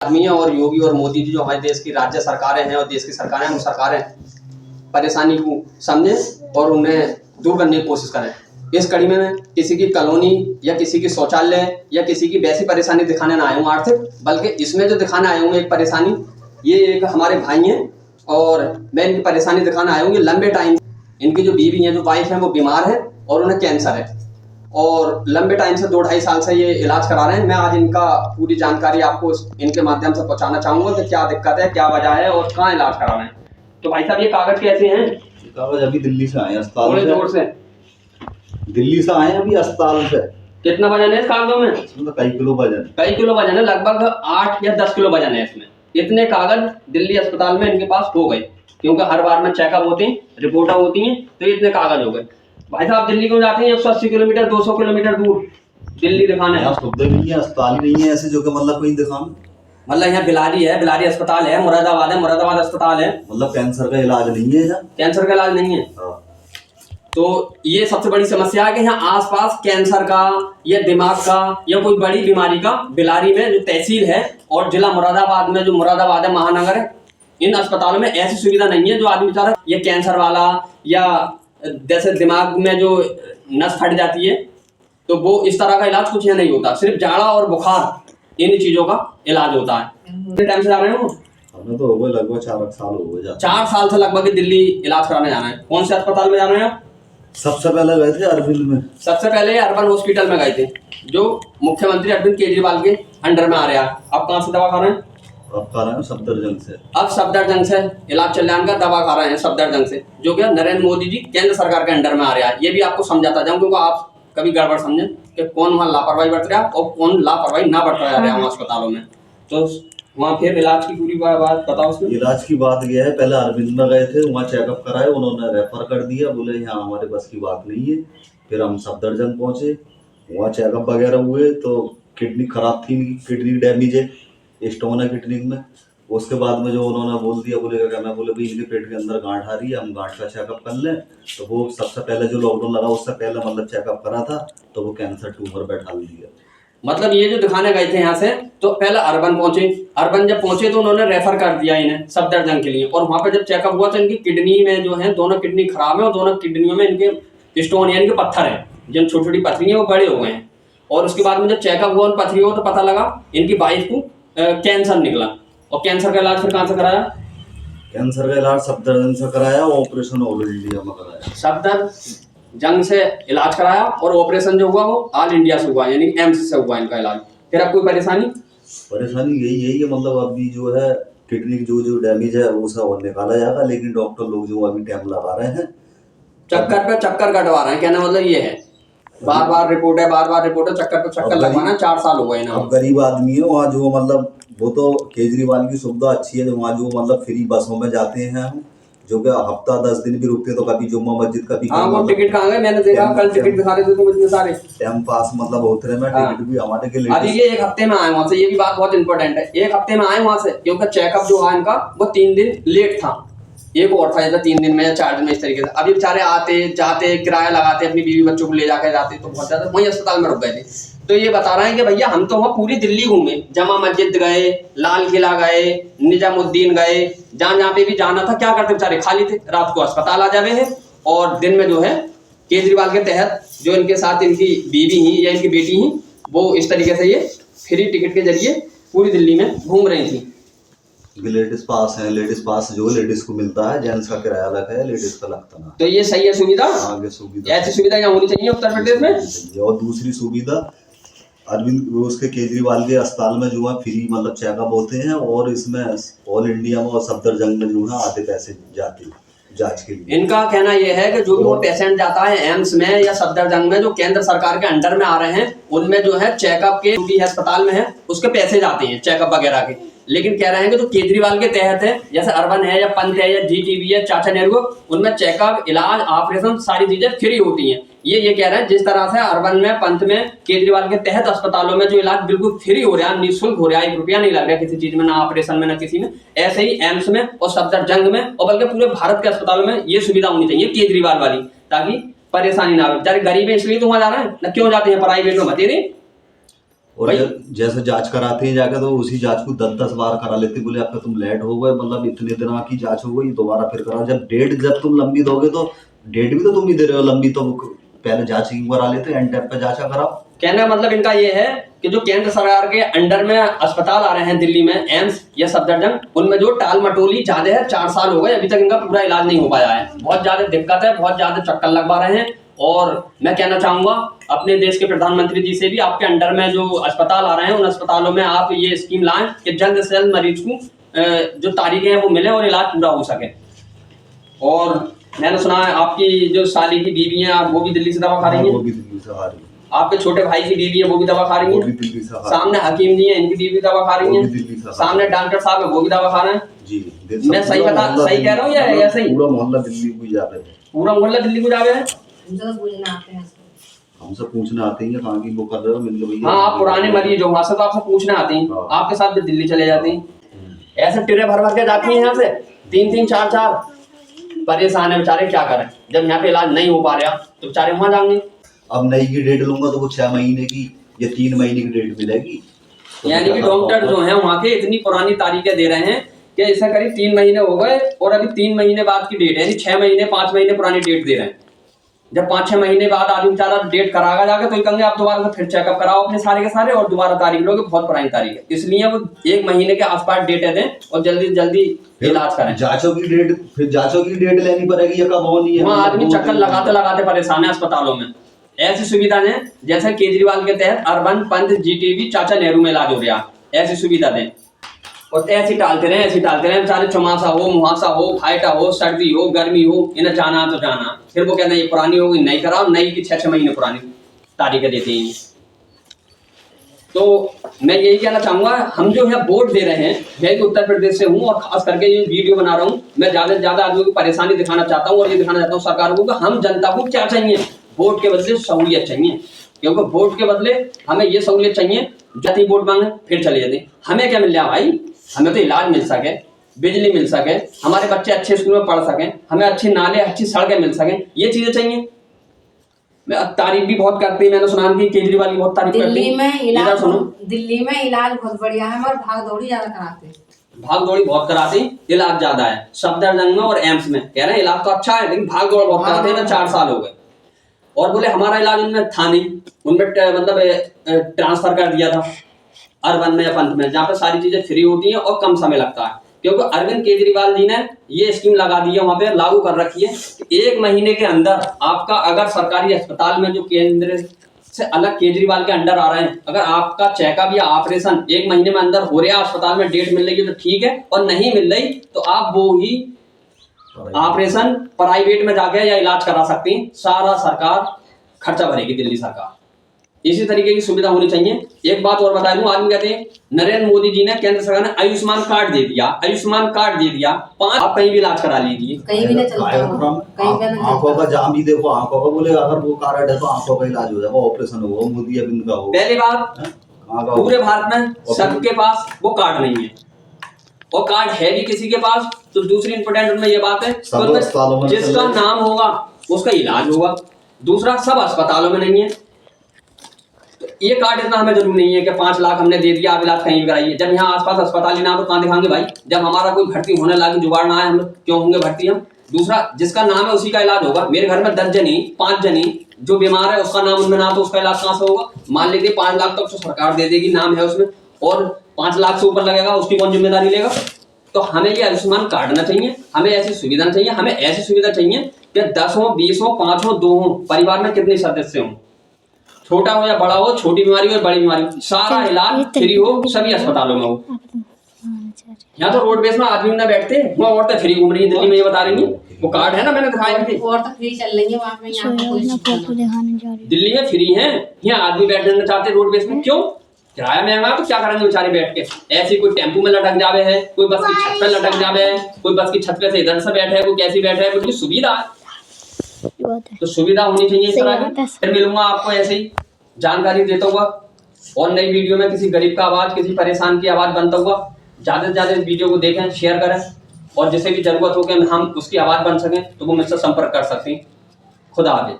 आदमी है और योगी और मोदी जी जो हमारे देश की राज्य सरकारें हैं और देश की सरकारें हैं, वो सरकारें परेशानी को समझें और उन्हें दूर करने की कोशिश करें। इस कड़ी में मैं किसी की कॉलोनी या किसी की शौचालय या किसी की वैसी परेशानी दिखाने ना आया हूँ आर्थिक, बल्कि इसमें जो दिखाने आया हूँ एक परेशानी, ये एक हमारे भाई हैं और मैं इनकी परेशानी दिखाने आया हूँ। ये लंबे टाइम इनकी जो बीवी है, जो वाइफ है, वो बीमार है और उन्हें कैंसर है और लंबे टाइम से 2-2.5 साल से ये इलाज करा रहे हैं। मैं आज इनका पूरी जानकारी आपको इनके माध्यम से पहुंचाना चाहूंगा कि क्या दिक्कत है, क्या वजह है और कहाँ इलाज करा रहे हैं। तो भाई साहब, ये कागज कैसे हैं? कागज अभी दिल्ली से आए अस्पताल थोड़े जोर से। दिल्ली से आए अभी अस्पताल से। कितना वजन है इस कागजों में? इसमें तो कई किलो वजन है, लगभग 8 या 10 किलो वजन है इसमें। इतने कागज दिल्ली अस्पताल में इनके पास हो गए, क्योंकि हर बार में चेकअप होते हैं, रिपोर्टें होती हैं, तो इतने कागज हो गए। भाई साहब, दिल्ली क्यों जाते हैं? 180 किलोमीटर 200 किलोमीटर दूर दिल्ली दिखाने। सुविधा नहीं है, अस्पताल ही नहीं है ऐसे जो कि मतलब कोई दिखाने। मतलब यहाँ बिलारी है, बिलारी अस्पताल है, मुरादाबाद अस्पताल है। मतलब कैंसर का इलाज नहीं है यहाँ? कैंसर का इलाज नहीं है। तो ये सबसे बड़ी समस्या है कि यहाँ आसपास कैंसर का या दिमाग का या कोई बड़ी बीमारी का बिलारी में जो तहसील है और जिला मुरादाबाद में जो मुरादाबाद है महानगर है, इन अस्पतालों में ऐसी सुविधा नहीं है जो आदमी बेचारा ये कैंसर वाला या जैसे दिमाग में जो नस फट जाती है, तो वो इस तरह का इलाज कुछ यहाँ नहीं होता। सिर्फ जाड़ा और बुखार, इन चीजों का इलाज होता है। कितने टाइम से जा रहे हो? हमें तो हो गए लगभग 4 साल हो गए। 4 साल से लगभग दिल्ली इलाज कराने जाना है। कौन से अस्पताल में जा रहे हैं आप? सबसे पहले गए थे अरविंद में। सबसे पहले अर्बन हॉस्पिटल में गए थे, जो मुख्यमंत्री अरविंद केजरीवाल के अंडर में आ रहा है। अब कहाँ से दवा खा रहे हैं? अब खा रहे हैं सफदरजंग से। अब सफदरजंग से इलाज चल रहा है, दवा खा रहे हैं सफदरजंग से, जो कि नरेंद्र मोदी जी केंद्र सरकार के अंडर में आ रहा है। ये भी आपको समझाता जाऊं, क्योंकि आप कभी गड़बड़ समझें कि कौन वहाँ लापरवाही बरत रहा है और कौन लापरवाही ना बरत रहा है अस्पतालों में। तो वहाँ फिर इलाज की पूरी बात बताओ। उसमें इलाज की बात यह है, पहले अरविंद में गए थे, वहाँ चेकअप कराए, उन्होंने रेफर कर दिया, बोले यहाँ हमारे बस की बात नहीं है। फिर हम सफदरजंग पहुंचे, वहाँ चेकअप वगैरह हुए तो किडनी खराब थी, किडनी डैमेज है, स्टोन है किडनी में। उसके बाद में जो उन्होंने बोल दिया, बोले क्या, मैं बोले भाई इनके पेट के अंदर गांठ आ रही है, हम गांठ का चेकअप कर लें। तो वो सबसे पहले जो लॉकडाउन लगा उससे पहले मतलब चेकअप करा था, तो वो कैंसर ट्यूमर बैठा दिया। मतलब ये जो दिखाने गए थे यहाँ से, तो पहले अर्बन पहुंचे। अर्बन जब पहुंचे तो उन्होंने रेफर कर दिया इन्हें सफदरजंग के लिए, और वहां पर जब चेकअप हुआ तो इनकी किडनी में जो है दोनों किडनी खराब है और दोनों किडनियों में इनके स्टोन यानी कि पत्थर है, जिन छोटी छोटी पथरी है वो बड़े हो गए हैं। और उसके बाद में जब चेकअप हुआ उन पथरियों को, तो पता लगा इनकी वाइफ को कैंसर निकला। और कैंसर का इलाज फिर कहाँ से कराया? कैंसर का इलाज सफदरजंग से कराया, ऑपरेशन ऑल इंडिया में कराया। सफदरजंग से इलाज कराया और ऑपरेशन जो हुआ वो ऑल इंडिया से हुआ, यानी एम्स से हुआ इनका इलाज। फिर अब कोई परेशानी यही है कि मतलब अभी जो है किडनी जो डैमेज है वो सब और निकाला जाएगा, लेकिन डॉक्टर लोग जो अभी टाइम लगा रहे हैं, चक्कर पे चक्कर कटवा रहे हैं। कहने मतलब ये है बार बार रिपोर्ट है, चक्कर पे चक्कर लगवाना। 4 साल हो गए ना। अब गरीब आदमी है वहाँ, जो मतलब वो तो केजरीवाल की सुविधा अच्छी है, जो वहाँ जो मतलब फ्री बसों में जाते हैं हम, जो कि हफ्ता 10 दिन भी रुकते, तो कभी जुम्मा मस्जिद, कभी वो टिकट कहाँ गए? मैंने देखा कल टिकट दिखा रहे थे तो मुझे सारे टाइम पास मतलब होते रहे। मैं टिकट भी हमारे के लिए अभी ये 1 हफ्ते में आए वहाँ से। ये भी बात बहुत इंपॉर्टेंट है, 1 हफ्ते में आए वहाँ से, क्योंकि चेकअप जो है इनका वो 3 दिन लेट था। एक और था जैसे 3 दिन में या 4 दिन में, इस तरीके से। अभी बेचारे आते जाते, किराया लगाते, अपनी बीवी बच्चों को ले जाकर जाते, तो बहुत ज्यादा वहीं अस्पताल में रुक गए थे। तो ये बता रहे हैं कि भैया हम तो वहाँ पूरी दिल्ली घूमे, जमा मस्जिद गए, लाल किला गए, निजामुद्दीन गए, जहाँ पे भी जाना था। क्या करते बेचारे? खाली थे। रात को अस्पताल आ जावे है और दिन में जो है केजरीवाल के तहत जो इनके साथ इनकी बीवी ही या इनकी बेटी ही, वो इस तरीके से ये फ्री टिकट के जरिए पूरी दिल्ली में घूम रही थी। लेडीज पास है, लेडीज पास जो लेडीज को मिलता है, जेंट्स का किराया अलग है, लेडीज का लगता ना। तो ये सही है सुविधा? आगे सुविधा, ऐसी सुविधा यहाँ होनी चाहिए उत्तर प्रदेश में। और दूसरी सुविधा, अरविंद उसके केजरीवाल के अस्पताल में जो है फ्री मतलब चेकअप होते हैं, और इसमें ऑल इंडिया में और सफदरजंग में जो है आधे पैसे जाते हैं जांच के लिए। इनका कहना यह है कि जो भी वो पेशेंट जाता है एम्स में या सफदरजंग में, जो केंद्र सरकार के अंडर में आ रहे हैं, उनमें जो है चेकअप के, जो भी अस्पताल में है उसके पैसे जाते हैं चेकअप वगैरह के। लेकिन कह रहे हैं कि जो केजरीवाल के तहत है, जैसे अर्बन है या पंत है या जीटीबी है, चाचा नेहरू, उनमें चेकअप, इलाज, ऑपरेशन सारी चीजें फ्री होती हैं। ये कह रहे हैं जिस तरह से अर्बन में, पंत में, केजरीवाल के तहत अस्पतालों में जो इलाज बिल्कुल फ्री हो रहा है, निःशुल्क हो रहा है, 1 रुपया नहीं लग रहा है किसी चीज में, ना ऑपरेशन में ना किसी में, ऐसे ही एम्स में और सफदरजंग में और बल्कि पूरे भारत के अस्पतालों में ये सुविधा होनी चाहिए केजरीवाल वाली, ताकि परेशानी ना हो। बेचारे गरीब है इसलिए तो वहां जा रहे हैं ना, क्यों जाते हैं प्राइवेट में? बताइए। और भाई जैसे जांच कराते हैं जाकर तो उसी जांच को 10-10 बार करा लेते, बोले आपका तुम लेट हो गए, मतलब इतने दिन की जांच हो गई, दोबारा फिर कराओ। जब तुम लंबी दोगे तो डेट भी तो तुम ही दे रहे हो लंबी, तो पहले जांच ही करा लेते, एंड टाइम पे जांच कराओ। कहने का मतलब इनका ये है कि जो केंद्र सरकार के अंडर में अस्पताल आ रहे हैं दिल्ली में, एम्स या सफदरजंग, उनमें जो टाल मटोली ज्यादा है। 4 साल हो गए अभी तक इनका पूरा इलाज नहीं हो पाया है। बहुत ज्यादा दिक्कत है, बहुत ज्यादा चक्कर लगवा रहे हैं। और मैं कहना चाहूंगा अपने देश के प्रधानमंत्री जी से भी, आपके अंडर में जो अस्पताल आ रहे हैं उन अस्पतालों में आप ये स्कीम लाएं कि जल्द से जल्द मरीज को जो तारीखें हैं वो मिले और इलाज पूरा हो सके। और मैंने सुना है आपकी जो साली की बीवी है वो भी दिल्ली से दवा खा रही है, वो भी दिल्ली से खा रही है। आपके छोटे भाई की बीवी है वो भी दवा खा रही वो भी है, दिल्ली से खा रही है। सामने हकीम जी है इनकी बीवी भी दवा खा रही वो भी दिल्ली से है, खा सामने डॉक्टर साहब है वो भी दवा खा रहे हैं जी। मैं सही कह रहा हूँ या ऐसे ही? पूरा मोहल्ला दिल्ली को ही जा रहे थे, पूरा मोहल्ला दिल्ली को जा रहे हैं। हमसे पूछने आते हैं कहाँ की बुक कर रहे हो, मिल भैया। हाँ, आप पुराने मरीज हो वहां से तो आपसे पूछने आते हैं, हाँ। आपके साथ भी दिल्ली चले जाते हैं। ऐसे टिरे भर भर के जाती हैं यहाँ से 3-3 4-4। परेशान है बेचारे, क्या करें जब यहाँ पे इलाज नहीं हो पा रहा तो बेचारे वहां जाएंगे। अब नई की डेट लूंगा तो वो 6 महीने की या 3 महीने की डेट मिलेगी। तो यानी कि डॉक्टर जो हैं वहाँ के इतनी पुरानी तारीखें दे रहे हैं कि ऐसा करीब 3 महीने हो गए और अभी 3 महीने बाद की डेट है, यानी 6 महीने 5 महीने पुरानी डेट दे रहे हैं। जब 5-6 महीने बाद आदमी बेचारा डेट करागा जाके तो कहेंगे आप दोबारा से फिर चेकअप कराओ अपने सारे के सारे और दोबारा तारीख लोगे, बहुत पुरानी तारीख है। इसलिए वो 1 महीने के आसपास डेटें दें और जल्दी जल्दी इलाज करें। जांचों की डेट, फिर जांचों की डेट लेनी पड़ेगी या कब होनी है। वहाँ आदमी चक्कर लगाते लगाते परेशान है अस्पतालों में। ऐसी सुविधा दें जैसे केजरीवाल के तहत अर्बन पंत जीटीबी चाचा नेहरू में इलाज हो रहा, ऐसी सुविधा दें। और ऐसे टालते रहे बेचारे, चौमासा हो, मुहासा हो, फाइटा हो, सर्दी हो, गर्मी हो, इन्हें जाना तो जाना। फिर वो कहते हैं ये पुरानी होगी, नहीं कराओ, नई की 6-6 महीने पुरानी तारीखें देते हैं। तो मैं यही कहना चाहूंगा, हम जो है वोट दे रहे हैं, मैं भी उत्तर प्रदेश से हूँ और खास करके ये वीडियो बना रहा हूँ, मैं ज्यादा से ज्यादा आदमियों की परेशानी दिखाना चाहता हूँ और ये दिखाना चाहता हूँ सरकार को कि हम जनता को क्या चाहिए। वोट के बदले सहूलियत चाहिए, क्योंकि वोट के बदले हमें ये सहूलियत चाहिए, जाती वोट मांगे फिर चले जाते। हमें क्या मिल रहा भाई, हमें तो इलाज मिल सके, बिजली मिल सके, हमारे बच्चे अच्छे स्कूल में पढ़ सकें, हमें अच्छे नाले अच्छी सड़कें मिल सकें, ये चीजें चाहिए। मैं तारीफ भी बहुत करती है, मैंने सुना कि केजरीवाल की बहुत तारीफ करती है। दिल्ली में इलाज बहुत बढ़िया है और भाग दौड़ी ज्यादा कराते हैं, भाग दौड़ी बहुत कराते हैं, इलाज ज्यादा है। सफदरजंग में और एम्स में कह रहे हैं इलाज तो अच्छा है लेकिन भाग दौड़ बहुत कराते हैं। 4 साल हो गए और बोले हमारा इलाज उनमें था नहीं, उनमें मतलब ट्रांसफर कर दिया था अर्बन में या पंत में, जहाँ पे सारी चीजें फ्री होती हैं और कम समय लगता है। क्योंकि अरविंद केजरीवाल जी ने ये स्कीम लगा दी है, वहां पे लागू कर रखी है कि 1 महीने के अंदर आपका अगर सरकारी अस्पताल में जो केंद्र से अलग केजरीवाल के अंडर आ रहे हैं, अगर आपका चेकअप या ऑपरेशन 1 महीने में अंदर हो रहा है, अस्पताल में डेट मिल रही है तो ठीक है, और नहीं मिल रही तो आप वो ही ऑपरेशन प्राइवेट में जाके या इलाज करा सकती हैं। सारा सरकार खर्चा भरेगी, दिल्ली सरकार। इसी तरीके की सुविधा होनी चाहिए। एक बात और बता दूं, आदमी कहते हैं नरेंद्र मोदी जी ने, केंद्र सरकार ने आयुष्मान कार्ड दे दिया, आयुष्मान कार्ड दे दिया, 5 आप कहीं भी इलाज करा लीजिए, कहीं भी नहीं चलता, आंखों का जाम भी देखो, आंखों का बोले अगर वो कार्ड है तो आंखों का इलाज हो जाएगा, ऑपरेशन हो, मोदी अरविंद का हो। पहली बात पूरे भारत में सबके पास वो कार्ड नहीं है, और कार्ड है भी किसी के पास तो दूसरी इंपोर्टेंट उनमें ये बात है तो जिसका नाम होगा उसका इलाज होगा। दूसरा, सब अस्पतालों में नहीं है, तो ये कार्ड इतना हमें जरूरी नहीं है कि 5 लाख हमने दे दिया आप इलाज कहीं भी कराइए। जब यहाँ आसपास अस्पताल ही ना तो कहाँ दिखाएंगे भाई, जब हमारा कोई भर्ती होने लगे जुगाड़ ना आए हम क्यों होंगे भर्ती हम। दूसरा, जिसका नाम है उसी का इलाज होगा। मेरे घर में 10 जनी 5 जनी जो बीमार है उसका नाम उनमें ना तो उसका इलाज कहाँ से होगा। मान लीजिए 5 लाख तक तो सरकार दे देगी, नाम है उसमें, और 5 लाख से ऊपर लगेगा उसकी कौन जिम्मेदारी लेगा। तो हमें ये आयुष्मान कार्ड ना चाहिए, हमें ऐसी सुविधा चाहिए, हमें ऐसी सुविधा चाहिए कि 10 हो 20 हो 5 हो 2 हो, परिवार में कितने सदस्य हो, छोटा हो या बड़ा हो, छोटी बीमारी हो या बड़ी बीमारी हो, सारा इलाज फ्री हो, सभी अस्पतालों में हो। यहाँ तो रोडवेज में आदमी ना बैठते, वो औरतें फ्री घूम रही है दिल्ली में, ये बता रही है, वो कार्ड है ना मैंने दिखाया थी, औरतें फ्री चल रही है वहाँ पे, यहाँ पे कोई दिल्ली में फ्री है। यहाँ आदमी बैठना चाहते रोडवेज में, क्यों? किराया महंगा तो क्या करेंगे बेचारे बैठ के। ऐसी कोई टेम्पू में लटक जावे है, कोई बस की छत पे लटक जावे है, कोई बस की छत पे से इधर से बैठे है, कोई कैसी बैठे है, कोई सुविधा है तो सुविधा होनी चाहिए इस तरह की। फिर मिलूंगा आपको ऐसे ही जानकारी देता हुआ और नई वीडियो में किसी गरीब का आवाज, किसी परेशान की आवाज बनता हुआ। ज्यादा से ज्यादा इस वीडियो को देखें, शेयर करें, और जिसे भी जरूरत हो कि हम उसकी आवाज बन सकें तो वो मुझसे संपर्क कर सकती हैं। खुदा हाफिज़।